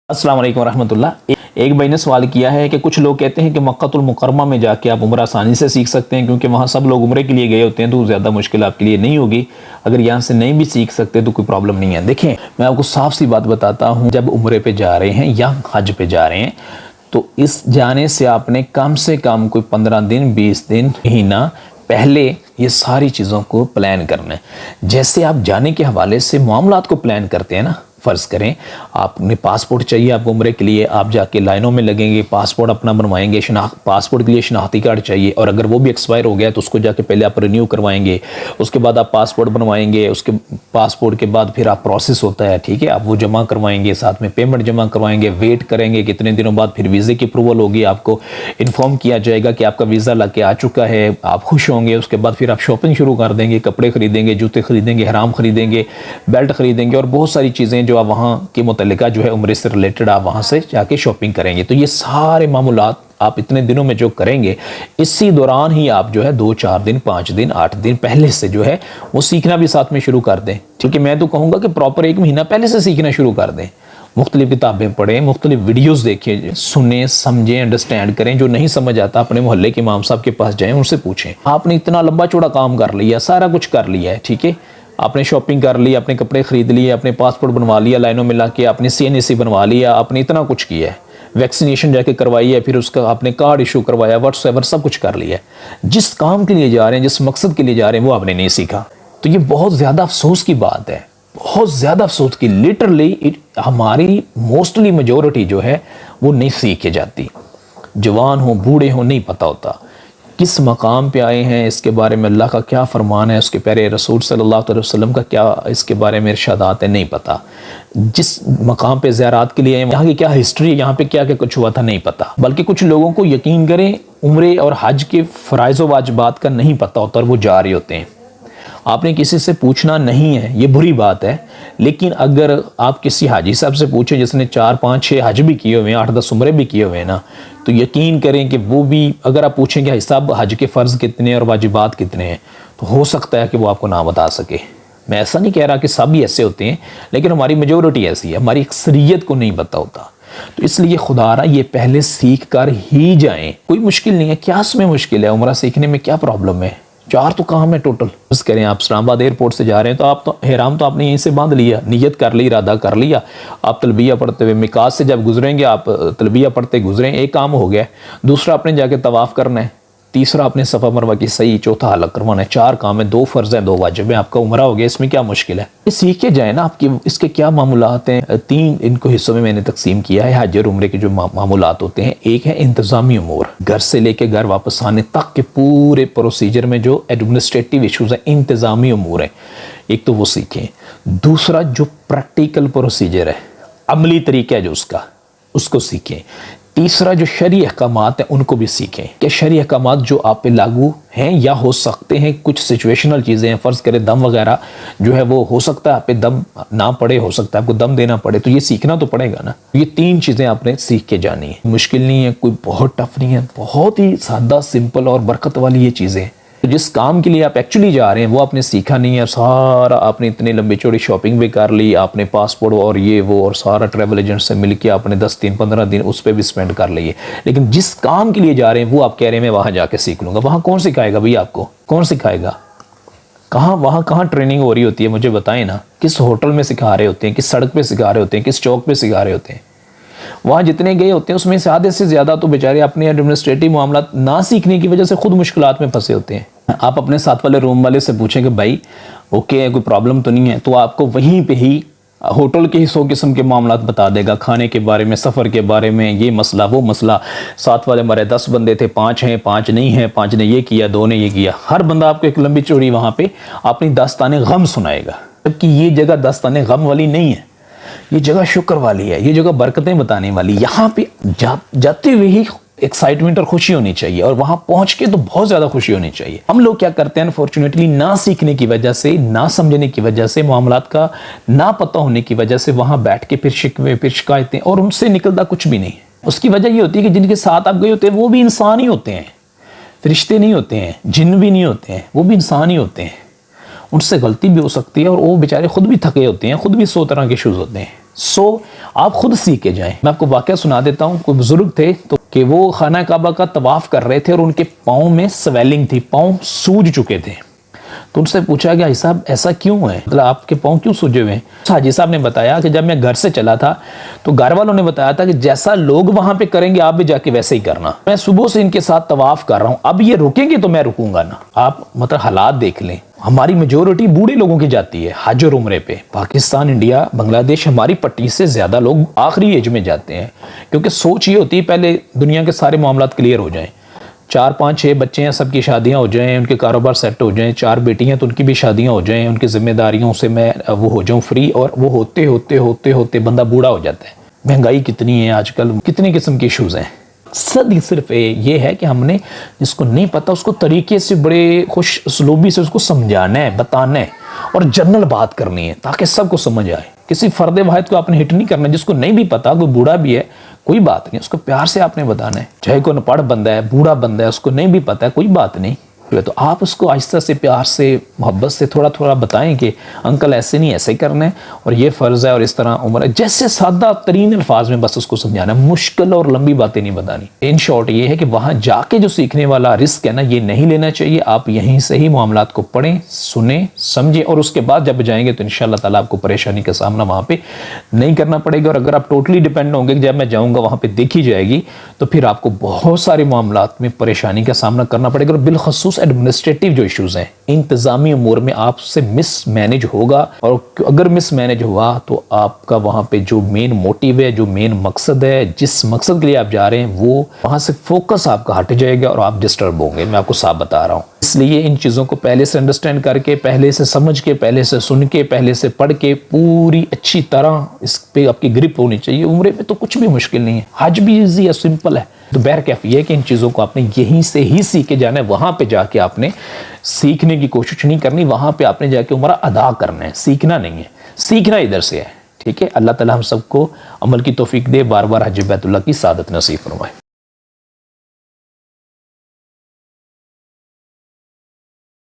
अस्सलाम वालेकुम रहमतुल्लाह। एक भाई ने सवाल किया है कि कुछ लोग कहते हैं कि मक्कातुल मुकर्रमा में जाके आप उम्र आसानी से सीख सकते हैं क्योंकि वहाँ सब लोग उम्रे के लिए गए होते हैं, तो ज़्यादा मुश्किल आपके लिए नहीं होगी। अगर यहाँ से नहीं भी सीख सकते तो कोई प्रॉब्लम नहीं है। देखें, मैं आपको साफ सी बात बताता हूँ, जब उम्रे पे जा रहे हैं या हज पे जा रहे हैं तो इस जाने से आपने कम से कम कोई 15 दिन 20 दिन महीना पहले ये सारी चीज़ों को प्लान करना है। जैसे आप जाने के हवाले से मामलात को प्लान करते हैं ना, फ़र्ज़ करें आपने पासपोर्ट चाहिए आपको उम्रे के लिए, आप जाके लाइनों में लगेंगे, पासपोर्ट अपना बनवाएंगे, पासपोर्ट के लिए शनाख्ती कार्ड चाहिए और अगर वो भी एक्सपायर हो गया तो उसको जाके पहले आप रिन्यू करवाएंगे, उसके बाद आप पासपोर्ट बनवाएंगे, उसके पासपोर्ट के बाद फिर आप प्रोसेस होता है, ठीक है, आप वो जमा करवाएंगे, साथ में पेमेंट जमा करवाएंगे, वेट करेंगे कितने दिनों बाद फिर वीज़े की अप्रूवल होगी, आपको इन्फॉर्म किया जाएगा कि आपका वीज़ा लग के आ चुका है, आप खुश होंगे। उसके बाद फिर आप शॉपिंग शुरू कर देंगे, कपड़े खरीदेंगे, जूते खरीदेंगे, हराम खरीदेंगे, बेल्ट खरीदेंगे और बहुत सारी चीज़ें जो आप वहाँ के मुतल्लिका जो है उम्रे से रिलेटेड आप वहाँ से जाके शॉपिंग करेंगे। तो ये सारे मामूलात आप इतने दिनों में जो करेंगे, इसी दौरान ही आप जो है 2-4 दिन 5 दिन 8 दिन पहले से जो है वो सीखना भी साथ में शुरू कर दें। ठीक है, मैं तो कहूँगा कि प्रॉपर 1 महीना पहले से सीखना शुरू कर दें। मुख्तलिफ किताबें पढ़ें, मुख्तलिफ वीडियोस देखें, सुनें, समझें, अंडरस्टैंड करें। जो नहीं समझ आता अपने मोहल्ले के इमाम साहब के पास जाएं, उनसे पूछें। आपने इतना लंबा चौड़ा काम कर लिया, सारा कुछ कर लिया है, ठीक है, आपने शॉपिंग कर ली, अपने कपड़े खरीद लिए, अपने पासपोर्ट बनवा लिया, लाइनों में ला के आपने CNAC बनवा लिया, आपने इतना कुछ किया है, वैक्सीनेशन जाके करवाई है, फिर उसका आपने कार्ड इशू करवाया, व्हाट्सएवर सब कुछ कर लिया है। जिस काम के लिए जा रहे हैं, जिस मकसद के लिए जा रहे हैं, वो आपने नहीं सीखा। तो ये बहुत ज़्यादा अफसोस की बात है, बहुत ज़्यादा अफसोस की। लिटरली हमारी मोस्टली मेजॉरिटी जो है वो नहीं सीख के जाती। जवान हो बूढ़े हो नहीं पता होता किस मकाम पे आए हैं, इसके बारे में अल्लाह का क्या फरमान है, उसके प्यारे रसूल सल्लल्लाहु अलैहि वसल्लम का क्या इसके बारे में इरशादात है, नहीं पता। जिस मकाम पे ज़ियारत के लिए आए यहाँ की क्या हिस्ट्री है, यहाँ पे क्या क्या कुछ हुआ था, नहीं पता। बल्कि कुछ लोगों को यकीन करें उम्रे और हज के फ़राइज़ व वाजिबात का नहीं पता होता और वो जा रहे होते हैं। आपने किसी से पूछना नहीं है, ये बुरी बात है, लेकिन अगर आप किसी हाजी साहब से पूछें जिसने 4 5 6 हज भी किए हुए हैं, 8-10 उम्रे भी किए हुए हैं ना, तो यकीन करें कि वो भी अगर आप पूछेंगे भाई साहब हज के फ़र्ज़ कितने और वाजिबात कितने हैं, तो हो सकता है कि वो आपको ना बता सके। मैं ऐसा नहीं कह रहा कि सब ही ऐसे होते हैं, लेकिन हमारी मेजॉरिटी ऐसी है, हमारी अक्सरियत को नहीं पता होता। तो इसलिए खुदारा ये पहले सीख कर ही जाएं। कोई मुश्किल नहीं है, क्या इसमें मुश्किल है, उम्रा सीखने में क्या प्रॉब्लम है? 4 तो काम है टोटल। बस करें आप इस्लामाबाद एयरपोर्ट से जा रहे हैं तो आप तो एहराम तो आपने यहीं से बांध लिया, नियत कर ली, इरादा कर लिया, आप तलबिया पढ़ते हुए मिकात से जब गुजरेंगे आप तलबिया पढ़ते गुजरें, एक काम हो गया। दूसरा आपने जाके तवाफ़ करना है, तीसरा आपने सफ़ा मरवा की सही, चौथा हलक करवाना है। 4 काम है, 2 फ़र्ज़ हैं 2 वाजिब हैं, आपका उम्रा हो गया। इसमें क्या मुश्किल है? ये सीख के जाए ना, आपकी इसके क्या मामूलात हैं। 3 इनको हिस्सों में मैंने तकसीम किया है हज और उम्रे के जो मामूलात होते हैं। एक है इंतज़ामी उमूर, घर से लेके घर वापस आने तक के पूरे प्रोसीजर में जो एडमिनिस्ट्रेटिव इशूज़ हैं, इंतज़ामी उमूर हैं, एक तो वो सीखें। दूसरा जो प्रैक्टिकल प्रोसीजर है, अमली तरीका है जो उसको सीखें। तीसरा जो शरई अहकामात हैं उनको भी सीखें कि शरई अहकामात जो आप पे लागू हैं या हो सकते हैं, कुछ सिचुएशनल चीज़ें हैं, फ़र्ज़ करें दम वगैरह जो है वो हो सकता है आप पे दम ना पड़े, हो सकता है आपको दम देना पड़े, तो ये सीखना तो पड़ेगा ना। ये 3 चीज़ें आपने सीख के जानी है। मुश्किल नहीं है, कोई बहुत टफ नहीं है, बहुत ही सादा सिंपल और बरकत वाली ये चीज़ें। तो जिस काम के लिए आप एक्चुअली जा रहे हैं वो आपने सीखा नहीं है, सारा आपने इतनी लंबी चौड़ी शॉपिंग भी कर ली, आपने पासपोर्ट और ये वो और सारा ट्रैवल एजेंट से मिलके आपने 10 दिन 15 दिन उस पर भी स्पेंड कर लिए, लेकिन जिस काम के लिए जा रहे हैं वो आप कह रहे हैं मैं वहाँ जाके सीख लूँगा। वहाँ कौन सिखाएगा भैया आपको? कौन सिखाएगा? वहाँ कहाँ ट्रेनिंग हो रही होती है, मुझे बताएं ना। किस होटल में सिखा रहे होते हैं, किस सड़क पर सिखा रहे होते हैं, किस चौक पर सिखा रहे होते हैं? वहाँ जितने गए होते हैं उसमें से आधे से ज़्यादा तो बेचारे अपने एडमिनिस्ट्रेटिव मामला ना सीखने की वजह से खुद मुश्किलात में फंसे होते हैं। आप अपने साथ वाले रूम वाले से पूछें कि भाई ओके कोई प्रॉब्लम तो नहीं है, तो आपको वहीं पे ही होटल के ही 100 किस्म के मामलात बता देगा, खाने के बारे में, सफ़र के बारे में, ये मसला वो मसला। साथ वाले हमारे 10 बंदे थे, 5 हैं, 5 नहीं हैं, 5 ने ये किया, 2 ने ये किया। हर बंदा आपको एक लंबी चौड़ी वहाँ पे अपनी दास्तान गम सुनाएगा, जबकि ये जगह दास्तान गम वाली नहीं है, ये जगह शुक्र वाली है, ये जगह बरकतें बताने वाली। यहाँ पे जाते हुए ही एक्साइटमेंट और खुशी होनी चाहिए और वहाँ पहुँच के तो बहुत ज़्यादा खुशी होनी चाहिए। हम लोग क्या करते हैं अनफॉर्चुनेटली, ना सीखने की वजह से, ना समझने की वजह से, मामलात का ना पता होने की वजह से वहाँ बैठ के फिर शिकवे फिर शिकायतें, और उनसे निकलता कुछ भी नहीं। उसकी वजह ये होती है कि जिनके साथ आप गए होते हैं वो भी इंसान ही होते हैं, फरिश्ते नहीं होते हैं, जिन भी नहीं होते हैं, वो भी इंसान ही होते हैं। उनसे गलती भी हो सकती है और वो बेचारे खुद भी थके होते हैं, खुद भी 100 तरह के इश्यूज होते हैं। آپ خود سیکھ کے جائیں. میں آپ کو واقعہ سنا دیتا ہوں. کوئی بزرگ تھے تو کہ وہ خانہ کعبہ کا طواف کر رہے تھے اور ان کے پاؤں میں سویلنگ تھی, پاؤں سوج چکے تھے. تو ان سے پوچھا کہ حاجی صاحب ایسا کیوں ہے, مطلب آپ کے پاؤں کیوں سوجے ہوئے ہیں؟ حاجی صاحب نے بتایا کہ جب میں گھر سے چلا تھا تو گھر والوں نے بتایا تھا کہ جیسا لوگ وہاں پہ کریں گے آپ بھی جا کے ویسے ہی کرنا. میں صبح سے ان کے ساتھ طواف کر رہا ہوں, اب یہ رکیں گے تو میں رکوں گا نا. آپ مطلب حالات دیکھ لیں. ہماری میجورٹی بوڑھے لوگوں کی جاتی ہے حج اور عمرے پہ. پاکستان, انڈیا, بنگلہ دیش, ہماری پٹی سے زیادہ لوگ آخری ایج میں جاتے ہیں, کیونکہ سوچ یہ ہوتی ہے پہلے دنیا کے سارے معاملات کلیئر ہو جائیں. 4 5 6 بچے ہیں, سب کی شادیاں ہو جائیں, ان کے کاروبار سیٹ ہو جائیں. 4 بیٹی ہیں تو ان کی بھی شادیاں ہو جائیں, ان کی ذمہ داریوں سے میں وہ ہو جاؤں فری. اور وہ ہوتے ہوتے ہوتے ہوتے بندہ بوڑھا ہو جاتا ہے. مہنگائی کتنی ہے آج کل, کتنی قسم کے ایشوز ہیں. صرف یہ ہے کہ ہم نے جس کو نہیں پتا اس کو طریقے سے بڑے خوش اسلوبی سے اس کو سمجھانا ہے, بتانا ہے اور جنرل بات کرنی ہے تاکہ سب کو سمجھ آئے. کسی فرد واحد کو آپ نے ہٹ نہیں کرنا. جس کو نہیں بھی پتا, کوئی بوڑھا بھی ہے, کوئی بات نہیں, اس کو پیار سے آپ نے بتانا ہے. چاہے کوئی پڑھ بندہ ہے, بوڑھا بندہ ہے, اس کو نہیں بھی پتا ہے, کوئی بات نہیں, تو آپ اس کو آہستہ سے پیار سے محبت سے تھوڑا تھوڑا بتائیں کہ انکل ایسے نہیں, ایسے کرنا ہے اور یہ فرض ہے اور اس طرح عمر ہے. جیسے سادہ ترین الفاظ میں بس اس کو سمجھانا ہے, مشکل اور لمبی باتیں نہیں بتانی. ان شارٹ یہ ہے کہ وہاں جا کے جو سیکھنے والا رسک ہے نا, یہ نہیں لینا چاہیے. آپ یہیں سے ہی معاملات کو پڑھیں, سنیں, سمجھیں اور اس کے بعد جب جائیں گے تو انشاءاللہ تعالیٰ آپ کو پریشانی کا سامنا وہاں پہ نہیں کرنا پڑے گا. اور اگر آپ ٹوٹلی ڈیپینڈ ہوں گے کہ جب میں جاؤں گا وہاں پہ دیکھی جائے گی تو پھر آپ کو بہت سارے معاملات میں پریشانی کا سامنا کرنا پڑے گا. اور بالخصوص ایڈمنسٹریٹو جو ایشوز ہیں, انتظامی امور میں آپ سے مس مینج ہوگا. اور اگر مس مینج ہوا تو آپ کا وہاں پہ جو مین موٹیو ہے, جو مین مقصد ہے, جس مقصد کے لیے آپ جا رہے ہیں, وہ وہاں سے فوکس آپ کا ہٹ جائے گا اور آپ ڈسٹرب ہوں گے. میں آپ کو صاف بتا رہا ہوں. اس لیے ان چیزوں کو پہلے سے انڈرسٹینڈ کر کے, پہلے سے سمجھ کے, پہلے سے سن کے, پہلے سے پڑھ کے پوری اچھی طرح اس پہ آپ کی گرپ ہونی چاہیے. عمرے میں تو کچھ بھی مشکل نہیں ہے, حج بھی ایزی ہے, سمپل ہے. تو بہرکیف یہ ہے کہ ان چیزوں کو آپ نے یہیں سے ہی سیکھ کے جانا ہے. وہاں پہ جا کے آپ نے سیکھنے کی کوشش نہیں کرنی, وہاں پہ آپ نے جا کے عمرہ ادا کرنا ہے, سیکھنا نہیں ہے. سیکھنا ادھر سے ہے. ٹھیک ہے, اللہ تعالی ہم سب کو عمل کی توفیق دے, بار بار حج بیت اللہ کی سعادت نصیب فرمائے.